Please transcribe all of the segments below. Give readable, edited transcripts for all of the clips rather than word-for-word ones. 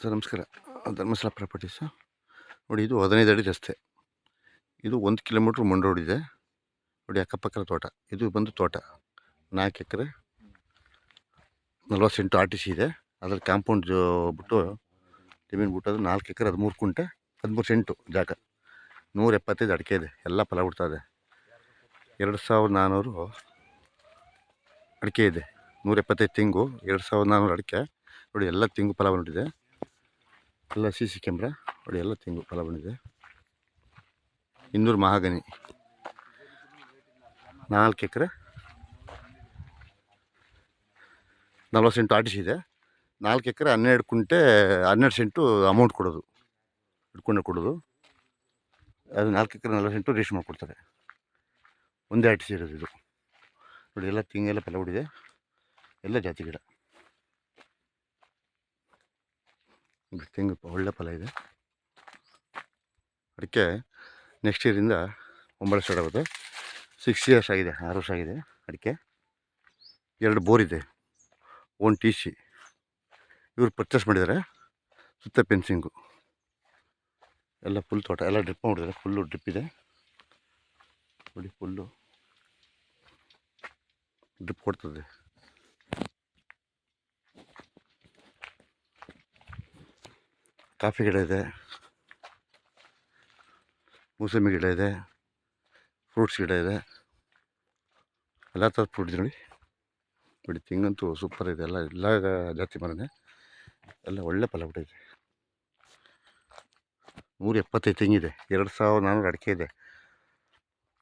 Sir ನಮಸ್ಕಾರ. Dharmasthala properties ನೋಡಿ. ಇದು 15 ಅಡಿ ರಸ್ತೆ. ಇದು 1 ಕಿಲೋಮೀಟ್ರ್ ಮುಂಡ್ ರೋಡ್ ಇದೆ ನೋಡಿ. ಅಕ್ಕಪಕ್ಕದ ತೋಟ. ಇದು ಬಂದು ತೋಟ 4 ಎಕರೆ 40 ಸೆಂಟು ಆರ್ ಟಿ ಸಿ ಇದೆ. ಅದ್ರಲ್ಲಿ ಕಾಂಪೌಂಡ್ ಬಿಟ್ಟು ಜಮೀನು ಬಿಟ್ಟು ಅದು 4 ಎಕರೆ 13 ಕುಂಟೆ 13 ಸೆಂಟು ಜಾಗ. 175 ಅಡಿಕೆ ಇದೆ. ಎಲ್ಲ ಫಲ ಬಿಡ್ತಾ ಇದೆ. 2400 ಅಡಿಕೆ ಇದೆ. 175 ತೆಂಗು, 2400 ಅಡಿಕೆ ನೋಡಿ. ಎಲ್ಲ ತೆಂಗು ಫಲ ಬಂದಿದೆ. ಎಲ್ಲ ಸಿ ಸಿ ಕ್ಯಾಮ್ರಾ ನೋಡಿ. ಎಲ್ಲ ತೆಂಗು ಫಲ ಬಂದಿದೆ. 200 ಮಹಾಗನಿ 4 ಎಕರೆ 40 ಸೆಂಟು ಆರ್ ಟಿ ಸಿ ಇದೆ. 4 ಎಕರೆ 12 ಕುಂಟೆ 12 ಸೆಂಟು ಅಮೌಂಟ್ ಕೊಡೋದು, ಇಟ್ಕೊಂಡೆ ಕೊಡೋದು. ಅದು 4 ಎಕರೆ 40 ಸೆಂಟು ರಿಜಿಸ್ಟರ್ ಮಾಡಿಕೊಡ್ತಾರೆ. ಒಂದೇ ಆರ್ ಟಿ ಸಿ ಇರೋದು ಇದು ನೋಡಿ. ಎಲ್ಲ ತೆಂಗೆಲ್ಲ ಫಲ ಬಿಡಿದೆ. ಎಲ್ಲ ಜಾತಿ ಗಿಡ. ತೆಂಗು ಒಳ್ಳೆ ಫಲ ಇದೆ. ಅಡಿಕೆ ನೆಕ್ಸ್ಟ್ ಇಯರಿಂದ 9 ಸ್ಟಾರ್ಟ್ ಆಗುತ್ತೆ. 6 ಇಯರ್ಸ್ ಆಗಿದೆ, 6 ವರ್ಷ ಆಗಿದೆ ಅಡಿಕೆ. 2 ಬೋರ್ ಇದೆ. 1 ಟಿ ಸಿ ಇವರು ಪರ್ಚೇಸ್ ಮಾಡಿದ್ದಾರೆ. ಸುತ್ತ ಫೆನ್ಸಿಂಗು ಎಲ್ಲ ಫುಲ್ ತೋಟ. ಎಲ್ಲ ಡ್ರಿಪ್ ಮಾಡಿದ್ದಾರೆ. ಫುಲ್ಲು ಡ್ರಿಪ್ ಇದೆ ನೋಡಿ. ಫುಲ್ಲು ಡ್ರಿಪ್ ಕೊಡ್ತದೆ. ಕಾಫಿ ಗಿಡ ಇದೆ, ಮೂಸಂಬಿ ಗಿಡ ಇದೆ, ಫ್ರೂಟ್ಸ್ ಗಿಡ ಇದೆ. ಎಲ್ಲ ಥರದ ಫ್ರೂಟ್ ಇದೆ ನೋಡಿ. ನೋಡಿ ತೆಂಗಂತೂ ಸೂಪರ್ ಇದೆ. ಎಲ್ಲ ಜಾತಿ ಮರನೇ. ಎಲ್ಲ ಒಳ್ಳೆ ಫಲ ಬಿಟ್ಟಿದೆ. 175 ತೆಂಗಿದೆ. 2400 ಅಡಿಕೆ ಇದೆ.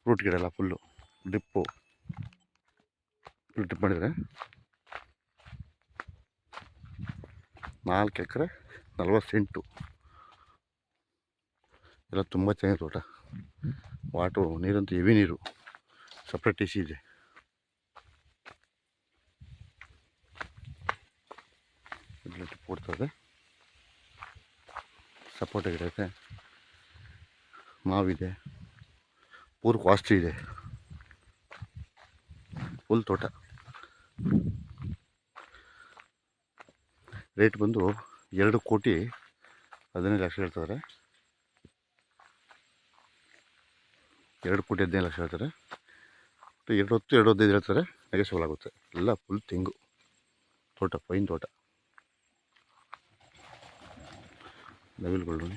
ಫ್ರೂಟ್ ಗಿಡ ಎಲ್ಲ ಫುಲ್ಲು ಡ್ರಿಪ್ಪು ಡ್ರಿಪ್ ಮಾಡಿದರೆ. 4 ಎಕರೆ 40 ಸೆಂಟು. ಎಲ್ಲ ತುಂಬ ಚೆನ್ನಾಗಿ ತೋಟ. ವಾಟು ನೀರಂತೂ ಹೆವಿ ನೀರು. ಸಪ್ರೇಟ್ ಟಿ ಸಿ ಇದೆ. ಡ್ರಿಪ್ ಕೊಡ್ತದೆ. ಸಪೋಟ ಗಿಡ ಇದೆ, ಮಾವಿದೆ, ಪೂರ್ಕ್ ವಾಸ್ತು ಇದೆ. ಫುಲ್ ತೋಟ. ರೇಟ್ ಬಂದು 2,15,00,000 ಹೇಳ್ತಾರೆ. 2,15,00,000 ಹೇಳ್ತಾರೆ. 2,25 ಹೇಳ್ತಾರೆ. ನೆಗೆಸಿಬಲ್ ಆಗುತ್ತೆ. ಎಲ್ಲ ಫುಲ್ ತೆಂಗು ತೋಟ, ಫೈನ್ ತೋಟ. ನವಿಲುಗಳು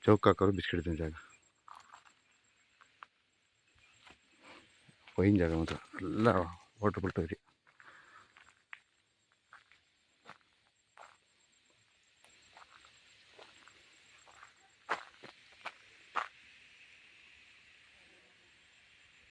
ಚೌಕ ಹಾಕೋರು ಬಿಸ್ಕಿಡ್ತೀನಿ ಜಾಗ. ಫೈನ್ ಜಾಗ ಮಾತ್ರ. ಎಲ್ಲ ವಾಟರ್ ಬಿಟ್ಟು